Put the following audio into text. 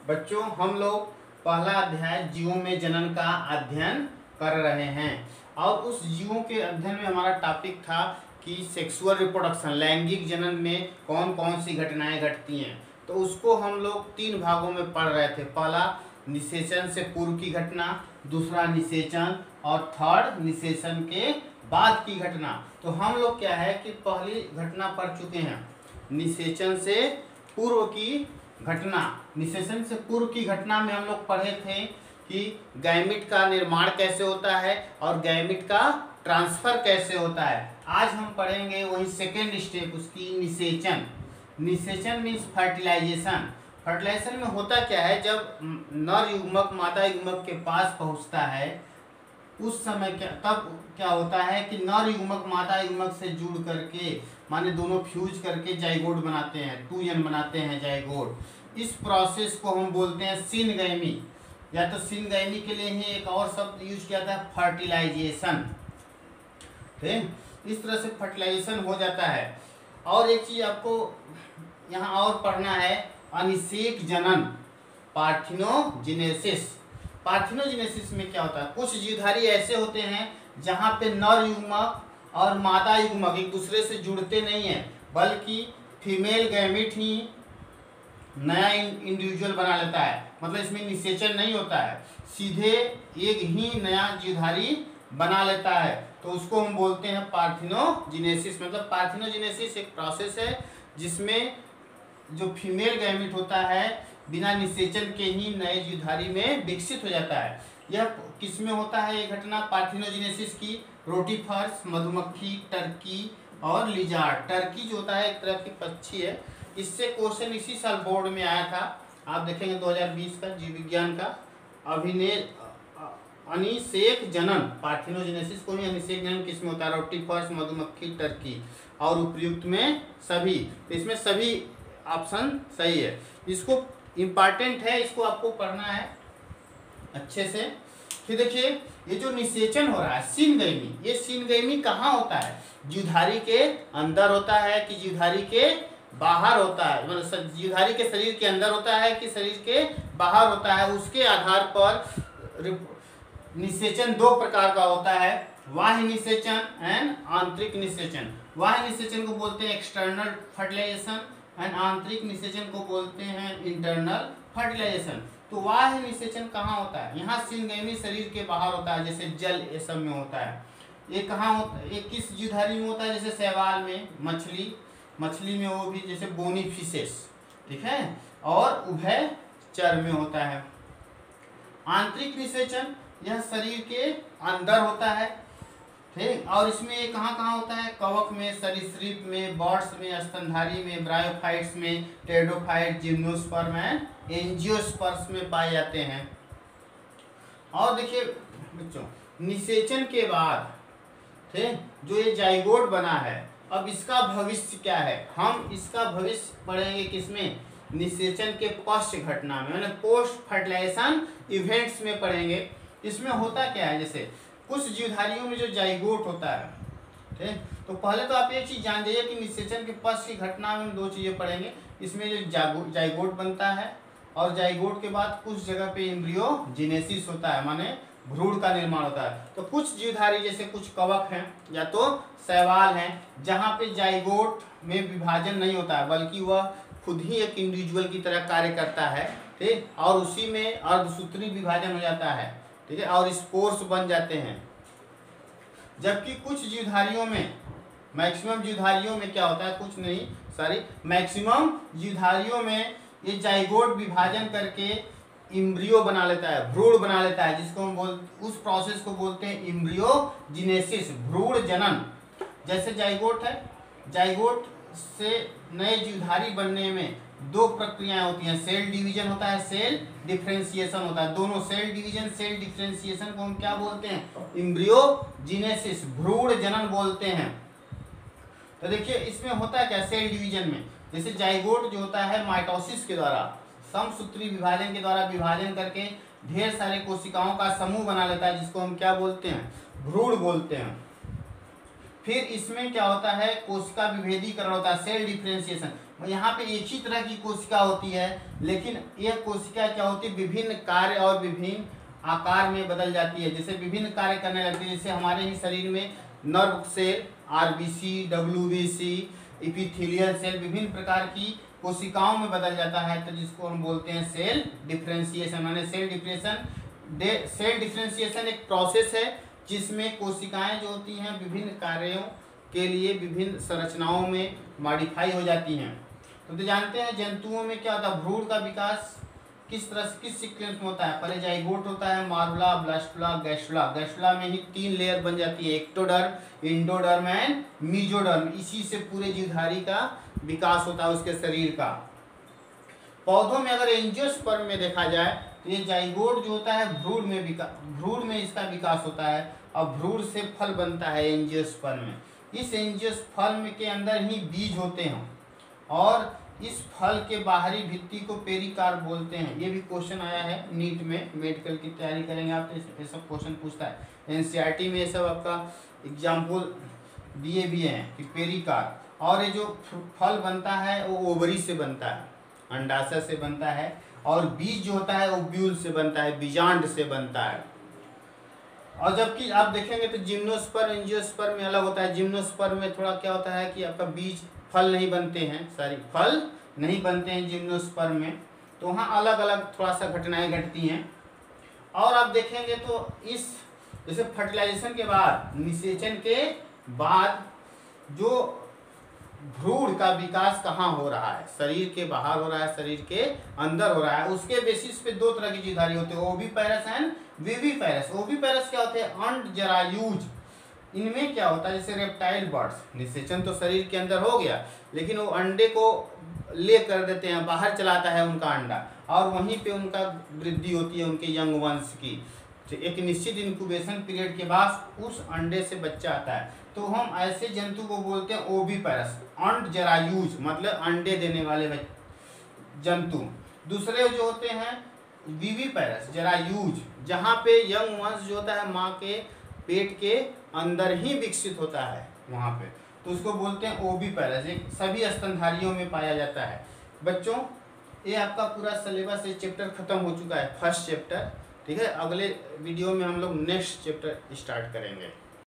बच्चों, हम लोग पहला अध्याय जीवों में जनन का अध्ययन कर रहे हैं और उस जीवों के अध्ययन में हमारा टॉपिक था कि सेक्सुअल रिप्रोडक्शन, लैंगिक जनन में कौन कौन सी घटनाएं घटती हैं। तो उसको हम लोग 3 भागों में पढ़ रहे थे। पहला निषेचन से पूर्व की घटना, दूसरा निषेचन और थर्ड निषेचन के बाद की घटना। तो हम लोग क्या है कि पहली घटना पढ़ चुके हैं, निषेचन से पूर्व की घटना। निषेचन से पूर्व की घटना में हम लोग पढ़े थे कि गैमिट का निर्माण कैसे होता है और गैमिट का ट्रांसफर कैसे होता है। आज हम पढ़ेंगे वही सेकेंड स्टेप उसकी, निषेचन। निषेचन मीन्स फर्टिलाइजेशन। फर्टिलाइजेशन में होता क्या है, जब नर युग्मक मादा युग्मक के पास पहुंचता है उस समय क्या होता है कि नर युग्मक मादा युग्मक से जुड़ करके, माने दोनों फ्यूज करके जाइगोट बनाते हैं, 2n बनाते हैं जाइगोट। इस प्रोसेस को हम बोलते हैं सिनगैमी, या तो सिनगैमी के लिए ही एक और शब्द यूज किया था फर्टिलाइजेशन। ठीक, इस तरह से फर्टिलाइजेशन हो जाता है। और एक चीज आपको यहाँ और पढ़ना है, अनिषेक जनन, पार्थिनोजेनेसिस। पार्थिनोजेनेसिस में क्या होता है, कुछ जीवधारी ऐसे होते हैं जहाँ पे नर युग्मक और मादा युग्मक एक दूसरे से जुड़ते नहीं है, बल्कि फीमेल गैमिट ही नया इंडिविजुअल बना लेता है। मतलब इसमें निषेचन नहीं होता है, सीधे एक ही नया जीवधारी बना लेता है। तो उसको हम बोलते हैं पार्थिनोजेनेसिस। मतलब पार्थिनोजेनेसिस एक प्रोसेस है जिसमें जो फीमेल गैमिट होता है बिना निषेचन के ही नए जीवधारी में विकसित हो जाता है। यह किसमें होता है ये घटना पार्थिनोजेनेसिस की? रोटीफर्स, मधुमक्खी, टर्की और लिजार्ड। टर्की जो होता है एक तरह की पक्षी है। इससे क्वेश्चन इसी साल बोर्ड में आया था, आप देखेंगे 2020 का जीव विज्ञान का। अनिषेक जनन, पार्थिनोजेनेसिस को ही अनिषेक जनन किसमें होता है? रोटीफर्स, मधुमक्खी, टर्की और उपयुक्त में सभी। तो इसमें सभी ऑप्शन सही है। इसको इम्पॉर्टेंट है, इसको आपको पढ़ना है अच्छे से। फिर देखिए ये जो निषेचन हो रहा है सिनगैमी, ये सिनगैमी कहाँ होता है? जीवधारी के अंदर होता है कि जीवधारी के बाहर होता है? मतलब जीवधारी के शरीर के अंदर होता है कि शरीर के बाहर होता है? उसके आधार पर निषेचन 2 प्रकार का होता है, बाह्य निषेचन एंड आंतरिक निषेचन। बाह्य निषेचन को बोलते हैं एक्सटर्नल फर्टिलाइजेशन एंड आंतरिक निषेचन को बोलते हैं इंटरनल फर्टिलाइजेशन। तो बाह्य निषेचन कहाँ होता है? यहाँ सिनगैमी शरीर के बाहर होता है, जैसे जल ये सब में होता है। ये कहाँ होता है? ये किस जीवधारी में होता है? जैसे शैवाल में, मछली में, वो भी जैसे बोनी फिशेस, ठीक है, और उभयचर में होता है। आंतरिक निषेचन यह शरीर के अंदर होता है, ठीक। और इसमें ये कहाँ कहाँ होता है? कवक में, सरीसृप में, बर्ड्स में, स्तनधारी में, ब्रायोफाइट्स में, टेरिडोफाइट, जिम्नोस्पर्म एंड एंजियोस्पर्म्स में पाए जाते हैं। और देखिए बच्चों, निषेचन के बाद ठीक जो ये जाइगोट बना है, अब इसका भविष्य क्या है? हम इसका भविष्य पढ़ेंगे किसमें? निषेचन के पश्च घटना में, यानी पोस्ट फर्टिलाइजेशन इवेंट्स में पढ़ेंगे। इसमें होता क्या है, जैसे कुछ जीवधारियों में जो जाइगोट होता है, ठीक। तो पहले तो आप एक चीज जान जाइए कि निषेचन के पश्च की घटना में 2 चीजें पढ़ेंगे। इसमें जो जाइगोट बनता है और जाइगोट के बाद कुछ जगह पे एम्ब्रियोजेनेसिस होता है, माने भ्रूण का निर्माण होता है। तो कुछ जीवधारी जैसे कुछ कवक हैं या तो शैवाल हैं जहाँ पे जाइगोट में विभाजन नहीं होता है, बल्कि वह खुद ही एक इंडिविजुअल की तरह कार्य करता है, ठीक। और उसी में अर्धसूत्री विभाजन हो जाता है, ठीक है, और स्पोर्स बन जाते हैं। जबकि कुछ जीवधारियों में, मैक्सिमम जीवधारियों में क्या होता है, कुछ नहीं सॉरी मैक्सिमम जीवधारियों में ये जाइगोट विभाजन करके इम्ब्रियो बना लेता है, भ्रूण बना लेता है, जिसको हम उस प्रोसेस को बोलते हैं इम्ब्रियोजेनेसिस, भ्रूण जनन। जैसे जाइगोट है, जाइगोट से नए जीवधारी बनने में 2 प्रक्रियाएं होती हैं, सेल डिवीजन होता है, सेल डिफरेंशिएशन होता है। दोनों सेल डिवीजन, सेल डिफरेंशिएशन को हम क्या बोलते हैं? इम्ब्रियोजेनेसिस, भ्रूण जनन बोलते हैं। तो देखिए इसमें होता क्या सेल डिवीजन में, जैसे जाइगोट जो होता है माइटोसिस के द्वारा, समसूत्री विभाजन के द्वारा विभाजन करके ढेर सारे कोशिकाओं का समूह बना लेता है, जिसको हम क्या बोलते हैं? भ्रूण बोलते हैं। फिर इसमें क्या होता है? कोशिका विभेदीकरण होता है, सेल डिफरेंशिएशन। यहाँ पे एक ही तरह की कोशिका होती है, लेकिन यह कोशिका क्या होती है, विभिन्न कार्य और विभिन्न आकार में बदल जाती है। जैसे विभिन्न कार्य करने लगती है, जैसे हमारे ही शरीर में nerve cell, RBC, WBC, epithelial cell विभिन्न प्रकार की कोशिकाओं में बदल जाता है, तो जिसको हम बोलते हैं सेल डिफरेंशिएशन। माने सेल डिफरेंशिएशन एक प्रोसेस है जिसमें कोशिकाएं जो होती हैं विभिन्न कार्यों के लिए विभिन्न संरचनाओं में मॉडिफाई हो जाती हैं। तो जानते हैं जंतुओं में क्या होता है, भ्रूण का विकास किस तरह से किस सीक्वेंस में होता है। पहले जाइगोट होता है, मार्बला, ब्लास्टुला, गैस्ट्रुला। गैस्ट्रुला में ही 3 लेयर बन जाती है, एक्टोडर्म, इंडोडर्म एंड मीजोडर्म। इसी से पूरे जीवधारी का विकास होता है उसके शरीर का। पौधों में अगर एंजियोस्पर्म में देखा जाए तो ये जाइगोट जो होता है भ्रूण में इसका विकास होता है और भ्रूण से फल बनता है एंजियोस्पर्म में। इस एंजियोस्पर्म के अंदर ही बीज होते हैं और इस फल के बाहरी भित्ति को पेरिकार्प बोलते हैं। ये भी क्वेश्चन आया है नीट में, मेडिकल की तैयारी करेंगे आप तो ये सब क्वेश्चन पूछता है। एनसीईआरटी में ये सब आपका एग्जाम्पल दिए भी हैं कि पेरिकार्प। और ये जो फल बनता है वो ओवरी से बनता है, अंडाशय से बनता है, और बीज जो होता है ओव्यूल से बनता है, बीजांड से बनता है। और जबकि आप देखेंगे तो जिम्नोस्पर्म एंजियोस्पर्म में अलग होता है। जिम्नोस्पर्म में थोड़ा क्या होता है कि आपका बीज फल नहीं बनते हैं, फल नहीं बनते हैं जिम्नोस्पर्म में, तो वहाँ अलग अलग थोड़ा सा घटनाएं घटती हैं। और आप देखेंगे तो इस जैसे फर्टिलाइजेशन के बाद, निषेचन के बाद जो भ्रूण का विकास कहाँ हो रहा है, शरीर के बाहर हो रहा है, शरीर के अंदर हो रहा है, उसके बेसिस पे 2 तरह की जीवधारी होते हैं, ओविपेरस एंड विविपेरस। ओविपेरस क्या होते हैं, अंडजरायुज। इनमें क्या होता है, जैसे रेप्टाइल बर्ड्स, निषेचन तो शरीर के अंदर हो गया, लेकिन वो अंडे को ले कर देते हैं, बाहर चलाता है उनका अंडा, और वहीं पे उनका वृद्धि होती है उनके यंग वंश की। एक निश्चित इंक्यूबेशन पीरियड के बाद उस अंडे से बच्चा आता है, तो हम ऐसे जंतु को बोलते हैं ओविपेरस, अंडजरायुज, मतलब अंडे देने वाले जंतु। दूसरे जो होते हैं विविपेरस, जरायुज, जहाँ पे यंग वंश जो होता है माँ के पेट के अंदर ही विकसित होता है वहाँ पे, तो उसको बोलते हैं ओविपेरस। एक सभी स्तनधारियों में पाया जाता है। बच्चों ये आपका पूरा सिलेबस, ये चैप्टर खत्म हो चुका है, फर्स्ट चैप्टर। ठीक है, अगले वीडियो में हम लोग नेक्स्ट चैप्टर स्टार्ट करेंगे।